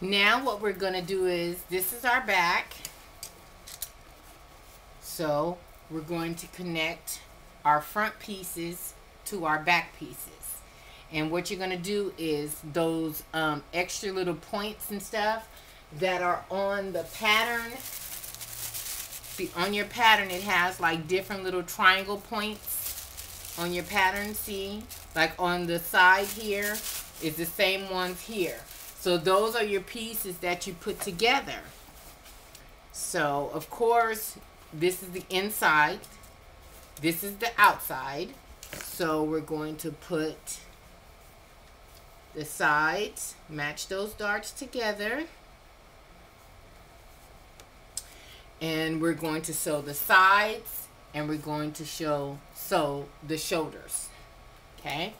Now what we're going to do is, this is our back. So we're going to connect our front pieces to our back pieces. And what you're going to do is those extra little points and stuff that are on the pattern. See, on your pattern it has like different little triangle points on your pattern. See, like on the side here is the same ones here. So those are your pieces that you put together. So of course this is the inside, this is the outside. So we're going to put the sides, match those darts together, and we're going to sew the sides, and we're going to sew the shoulders. Okay,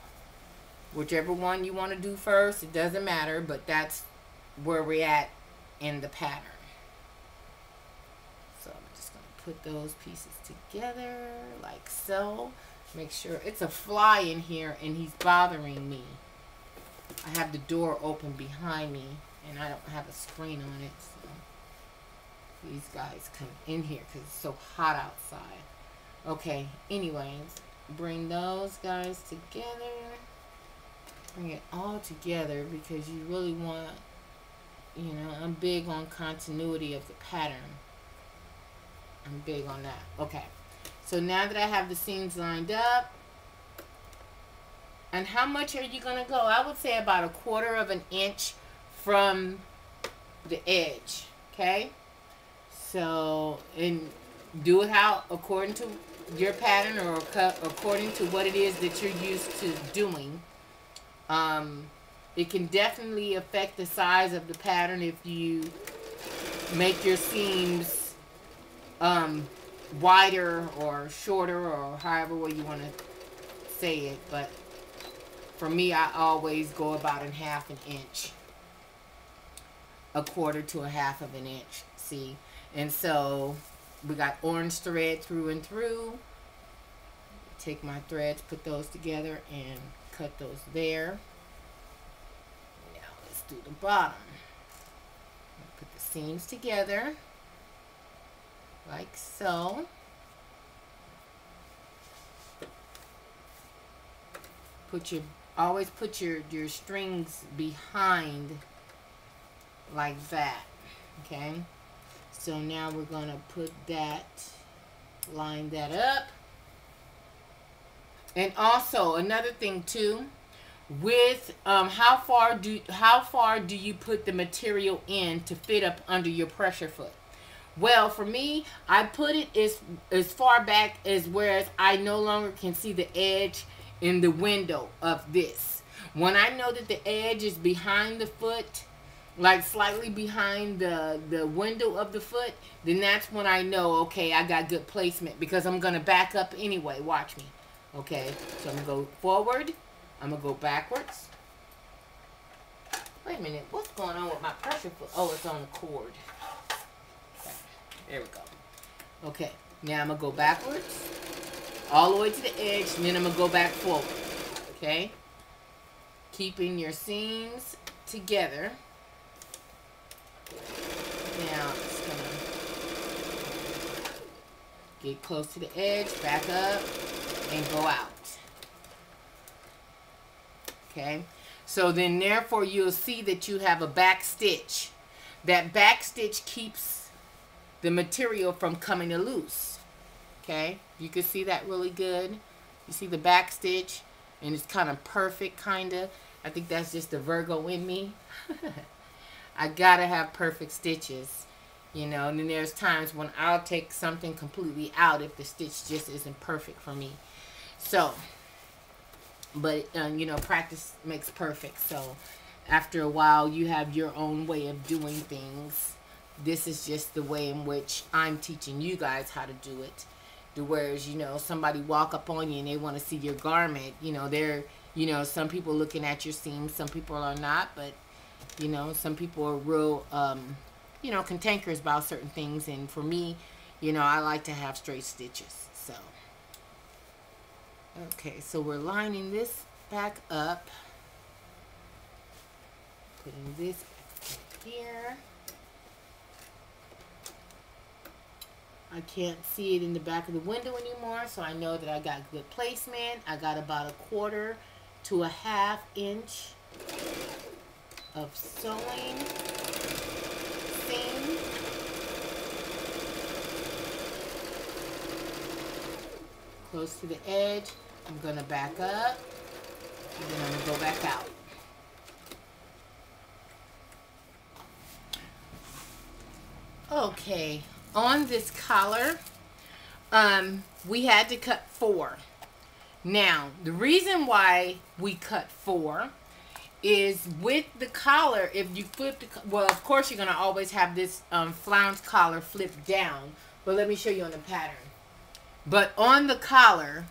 whichever one you want to do first, it doesn't matter, but that's where we're at in the pattern. So I'm just going to put those pieces together like so. Make sure it's a fly in here and he's bothering me. I have the door open behind me and I don't have a screen on it, so these guys come in here because it's so hot outside. Okay, anyways, bring those guys together. Bring it all together because you really want, you know, I'm big on continuity of the pattern. I'm big on that. Okay, so now that I have the seams lined up, and how much are you going to go? I would say about 1/4 of an inch from the edge. Okay? So, and do it how, according to your pattern or according to what it is that you're used to doing. It can definitely affect the size of the pattern if you make your seams wider or shorter or however way you want to say it. But for me, I always go about 1/2 inch, 1/4 to 1/2 inch. See, and so we got orange thread through and through. Take my threads, put those together, and cut those there. Now let's do the bottom. Put the seams together like so. Always put your strings behind like that. Okay, so now we're gonna put that, line that up. And also another thing too, with how far do you put the material in to fit up under your pressure foot? Well, for me, I put it as far back as whereas I no longer can see the edge in the window of this. When I know that the edge is behind the foot, like slightly behind the window of the foot, then that's when I know, okay, I got good placement, because I'm going to back up anyway. Watch me. Okay, so I'm going to go forward. I'm going to go backwards. Wait a minute. What's going on with my pressure foot? Oh, it's on the cord. Okay, there we go. Okay, now I'm going to go backwards all the way to the edge, and then I'm going to go back forward. Okay? Keeping your seams together. Now, it's going to get close to the edge, back up, and go out. Okay? So then, therefore, you'll see that you have a back stitch. That back stitch keeps the material from coming loose. Okay? You can see that really good. You see the back stitch, and it's kind of perfect, kind of. I think that's just the Virgo in me. I gotta have perfect stitches, you know. And then there's times when I'll take something completely out if the stitch just isn't perfect for me. So, but you know, practice makes perfect. So after a while, you have your own way of doing things. This is just the way in which I'm teaching you guys how to do it. Whereas, you know, somebody walk up on you and they want to see your garment, you know, they're, you know, some people looking at your seams, some people are not, but, you know, some people are real, you know, cantankerous about certain things. And for me, you know, I like to have straight stitches. So, okay, so we're lining this back up, putting this back here. I can't see it in the back of the window anymore, so I know that I got good placement. I got about 1/4 to 1/2 inch of sewing seam. Close to the edge. I'm going to back up, and then I'm going to go back out. Okay, on this collar, we had to cut 4. Now, the reason why we cut 4 is with the collar, if you flip the, well, of course you're going to always have this flounce collar flipped down, but let me show you on the pattern. But on the collar,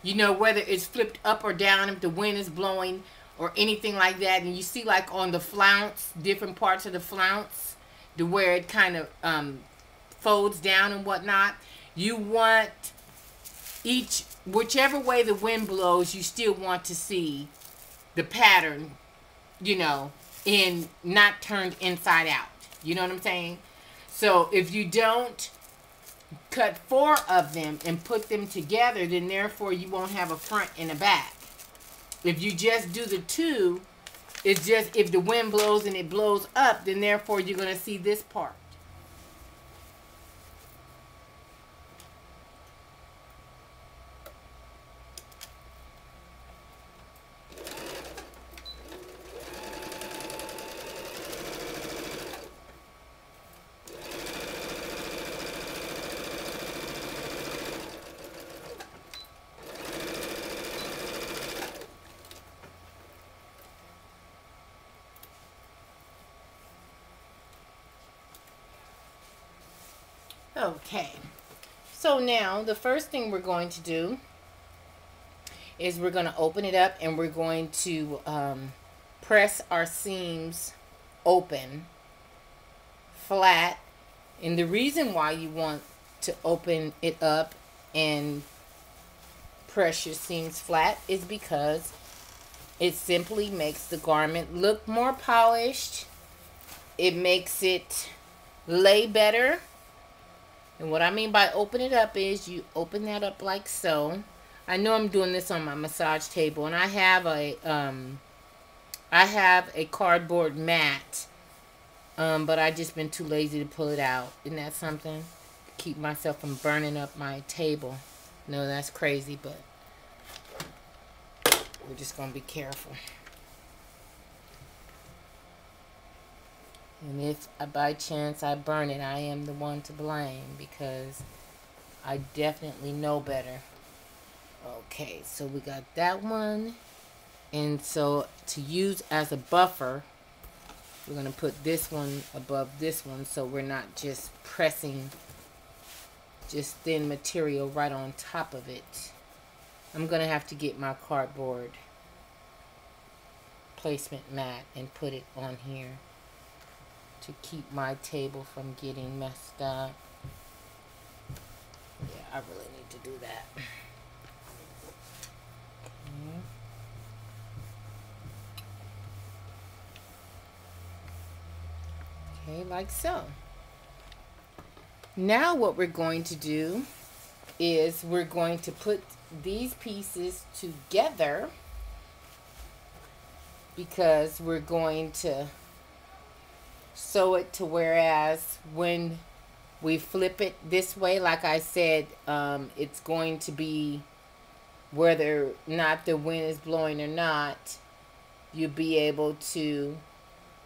you know, whether it's flipped up or down, if the wind is blowing or anything like that, and you see like on the flounce, different parts of the flounce, to where it kind of folds down and whatnot, you want each, whichever way the wind blows, you still want to see the pattern, you know, in not turned inside out. You know what I'm saying? So if you don't cut 4 of them and put them together, then therefore you won't have a front and a back. If you just do the 2, it's just if the wind blows and it blows up, then therefore you're going to see this part. Okay, so now the first thing we're going to do is we're going to open it up and we're going to press our seams open flat. And the reason why you want to open it up and press your seams flat is because it simply makes the garment look more polished. It makes it lay better. And what I mean by open it up is you open that up like so. I know I'm doing this on my massage table, and I have a cardboard mat, but I just been too lazy to pull it out. Isn't that something? Keep myself from burning up my table. No, that's crazy, but we're just gonna be careful. And if by chance I burn it, I am the one to blame because I definitely know better. Okay, so we got that one. And so to use as a buffer, we're going to put this one above this one so we're not just pressing just thin material right on top of it. I'm going to have to get my cardboard placement mat and put it on here to keep my table from getting messed up. Yeah, I really need to do that. Okay, like so. Now what we're going to do is we're going to put these pieces together because we're going to sew it to whereas when we flip it this way, like I said, it's going to be whether or not the wind is blowing or not, you'll be able to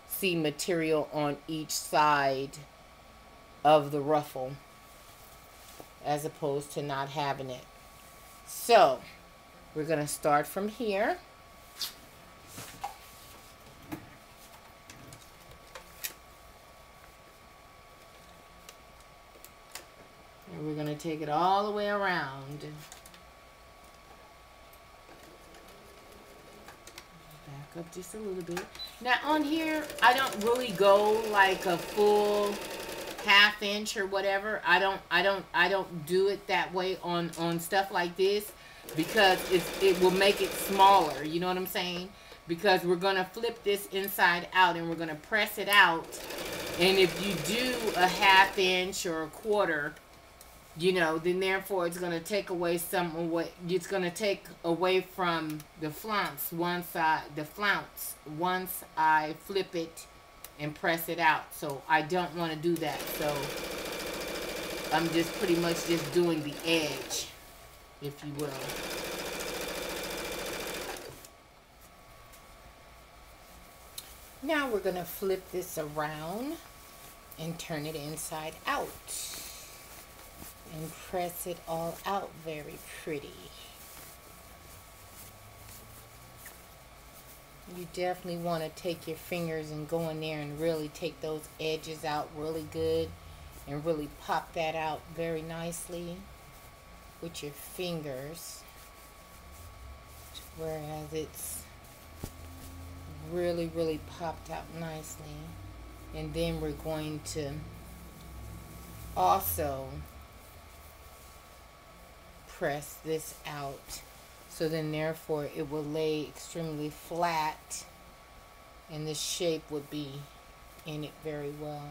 see material on each side of the ruffle as opposed to not having it. So we're going to start from here. And we're going to take it all the way around. Back up just a little bit. Now on here, I don't really go like a full half inch or whatever. I don't do it that way on stuff like this because it will make it smaller. You know what I'm saying? because we're going to flip this inside out and we're going to press it out. And if you do a 1/2 inch or a 1/4, you know, then therefore it's going to take away some of what it's going to take away from the flounce once I flip it and press it out. So I don't want to do that. So I'm just pretty much just doing the edge, if you will. Now we're going to flip this around and turn it inside out and press it all out very pretty. You definitely want to take your fingers and go in there and really take those edges out really good and really pop that out very nicely with your fingers, whereas it's really popped out nicely. And then we're going to also press this out, so then therefore it will lay extremely flat and the shape would be in it very well.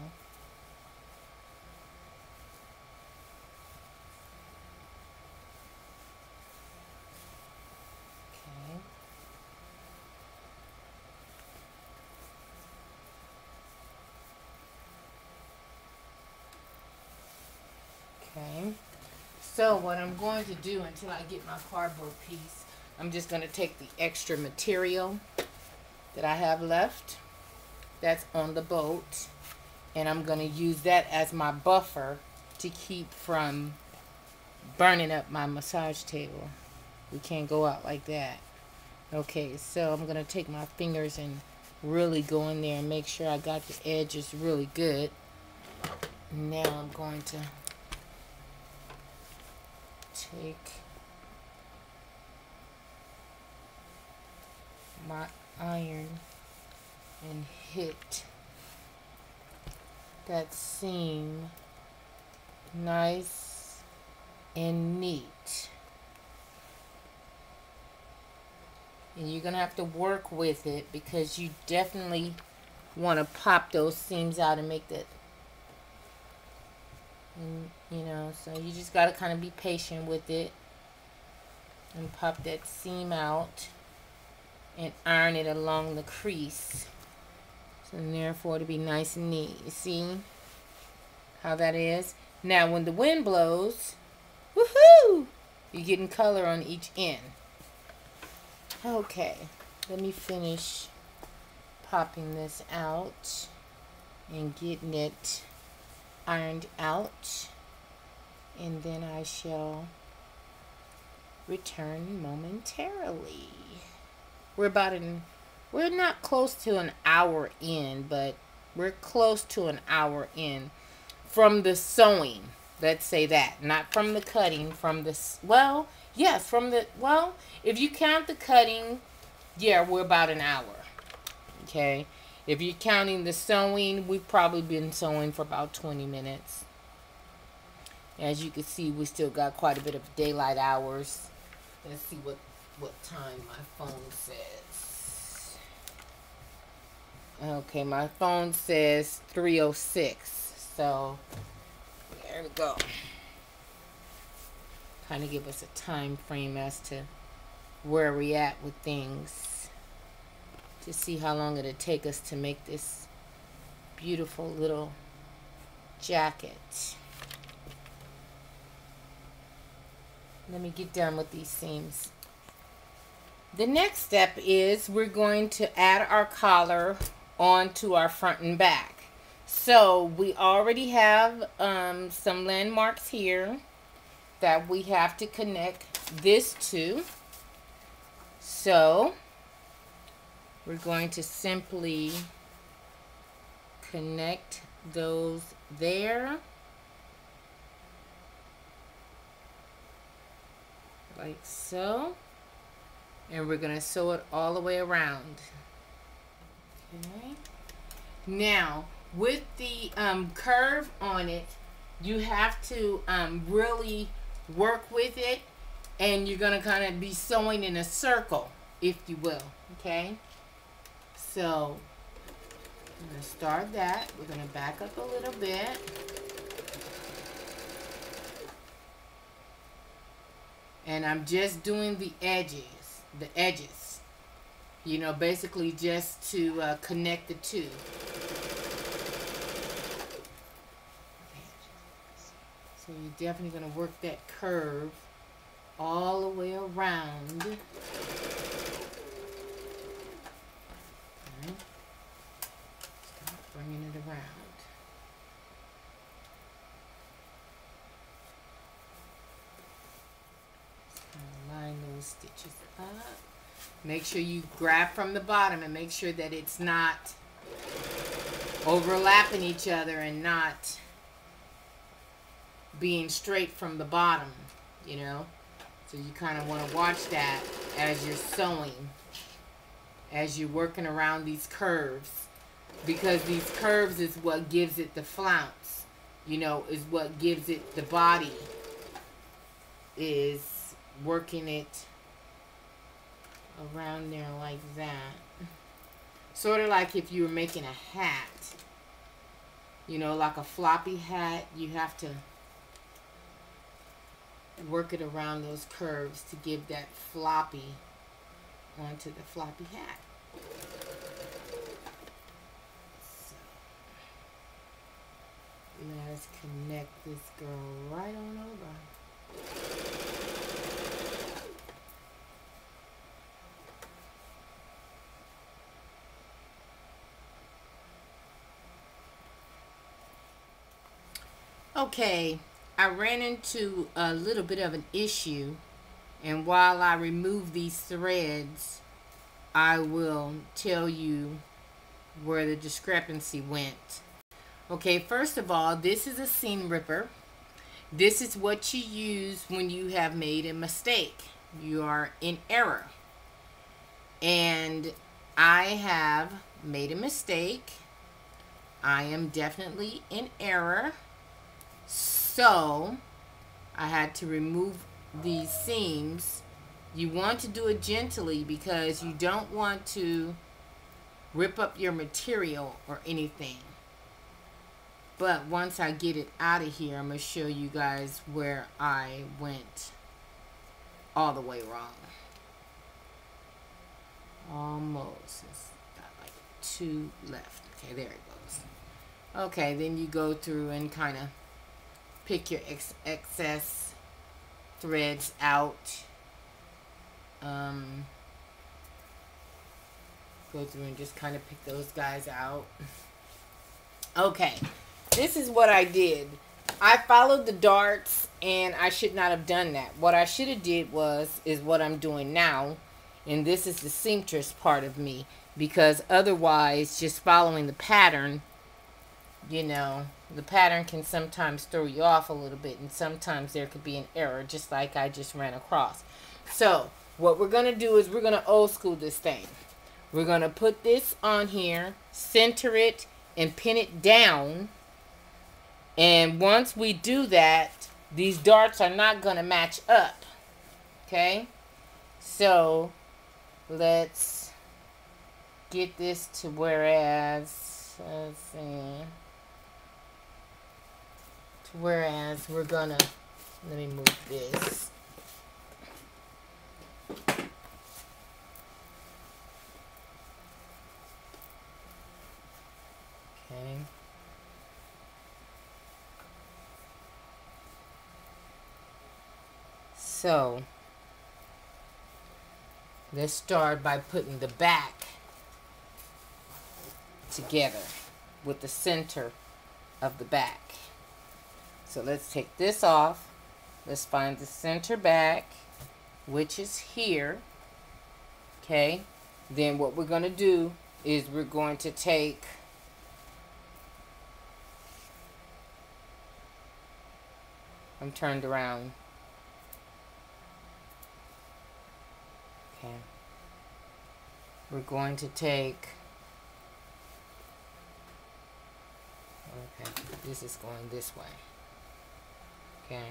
Okay, so what I'm going to do until I get my cardboard piece, I'm just going to take the extra material that I have left that's on the boat, and I'm going to use that as my buffer to keep from burning up my massage table. We can't go out like that. Okay, so I'm going to take my fingers and really go in there and make sure I got the edges really good. Now I'm going to take my iron and hit that seam nice and neat. And you're gonna have to work with it because you definitely want to pop those seams out and make that, and, you know, so you just got to kind of be patient with it and pop that seam out and iron it along the crease, so therefore to be nice and neat. You see how that is? Now when the wind blows, woohoo, you're getting color on each end. Okay, let me finish popping this out and getting it ironed out, and then I shall return momentarily. We're not close to an hour in, but we're close to an hour in from the sewing. Let's say that, not from the cutting, from the, well, yes, from the, well, if you count the cutting, yeah, we're about an hour. Okay, if you're counting the sewing, we've probably been sewing for about 20 minutes. As you can see, we still got quite a bit of daylight hours. Let's see what time my phone says. Okay, my phone says 3:06. So there we go. Kind of give us a time frame as to where we at with things, to see how long it'll take us to make this beautiful little jacket. Let me get done with these seams. The next step is we're going to add our collar onto our front and back. So we already have some landmarks here that we have to connect this to. So we're going to simply connect those there, like so, and we're going to sew it all the way around. Okay. Now with the curve on it, you have to really work with it, and you're going to kind of be sewing in a circle, if you will. Okay, So I'm going to start that. We're going to back up a little bit. And I'm just doing the edges, you know, basically just to connect the two. So you're definitely going to work that curve all the way around. Okay. Start bringing it around. Line those stitches up. Make sure you grab from the bottom and make sure that it's not overlapping each other and not being straight from the bottom, you know. So you kind of want to watch that as you're sewing, as you're working around these curves, because these curves is what gives it the flounce, you know, is what gives it the body, is working it around there like that. Sort of like if you were making a hat, you know, like a floppy hat, you have to work it around those curves to give that floppy onto the floppy hat. So let's connect this girl right on over. Okay, I ran into a little bit of an issue, and while I remove these threads, I will tell you where the discrepancy went. Okay, first of all, this is a seam ripper. This is what you use when you have made a mistake. You are in error. And I have made a mistake. I am definitely in error. So I had to remove these seams. You want to do it gently because you don't want to rip up your material or anything. But once I get it out of here, I'm going to show you guys where I went all the way wrong. Almost. It's got like 2 left. Okay, there it goes. Okay, then you go through and kind of pick your excess threads out. Go through and just kind of pick those guys out. Okay, this is what I did. I followed the darts, and I should not have done that. What I should have did is what I'm doing now, and this is the seamstress part of me, because otherwise, just following the pattern, you know, the pattern can sometimes throw you off a little bit, and sometimes there could be an error, just like I just ran across. So what we're going to do is we're going to old school this thing. We're going to put this on here, center it, and pin it down. And once we do that, these darts are not going to match up. Okay? So let's get this to whereas, let's see. Whereas we're gonna, let me move this. Okay. So let's start by putting the back together with the center of the back. So let's take this off. Let's find the center back, which is here. Okay. Then what we're going to do is we're going to take I'm turned around. Okay. We're going to take, okay, this is going this way. Okay.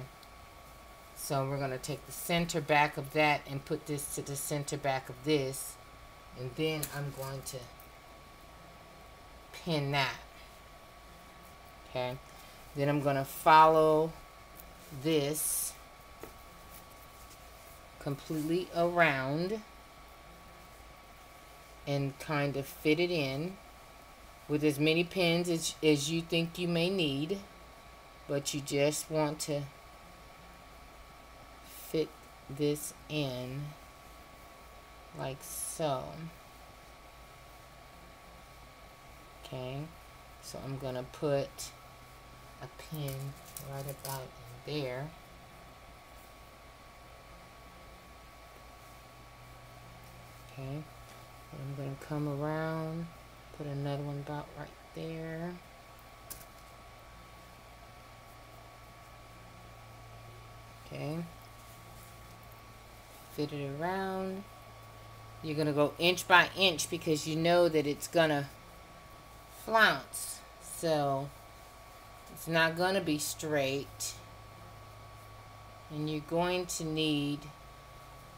So we're going to take the center back of that and put this to the center back of this. And then I'm going to pin that. Okay, then I'm going to follow this completely around and kind of fit it in with as many pins as you think you may need, but you just want to fit this in like so. Okay, so I'm gonna put a pin right about in there. Okay, I'm going to come around, put another one about right there. Okay, fit it around. You're going to go inch by inch because you know that it's going to flounce. So it's not going to be straight. And you're going to need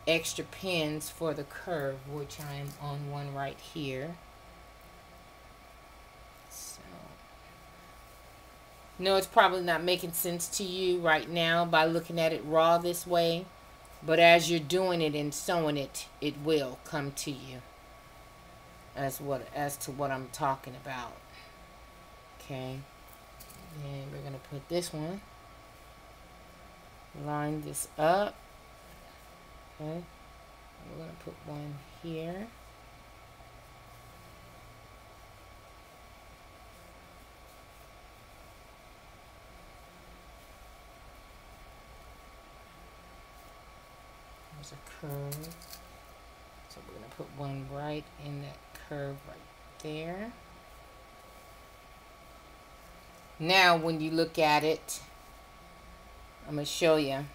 extra pins for the curve, which I am on one right here. So, no, it's probably not making sense to you right now by looking at it raw this way, but as you're doing it and sewing it, it will come to you as to what I'm talking about. Okay, and we're gonna put this one, line this up. Okay, we're going to put one here. There's a curve. So we're going to put one right in that curve right there. Now when you look at it, I'm going to show you.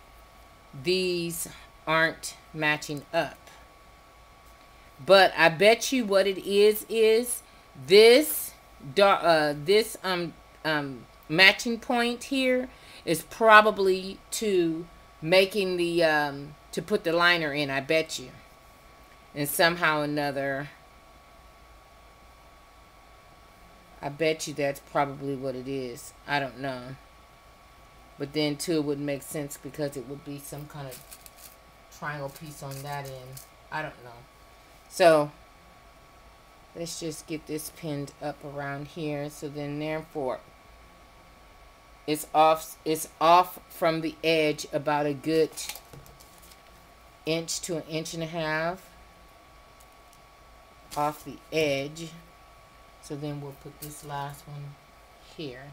These aren't matching up, but I bet you what it is this matching point here is probably to making the to put the liner in. I bet you, and somehow or another, I bet you that's probably what it is. I don't know, but then too it would make sense because it would be some kind of triangle piece on that end. I don't know. So let's just get this pinned up around here. So then therefore it's off from the edge about a good inch to an inch and a half off the edge. So then we'll put this last one here.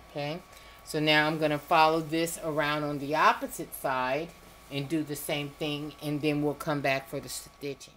Okay, so now I'm going to follow this around on the opposite side and do the same thing, and then we'll come back for the stitching.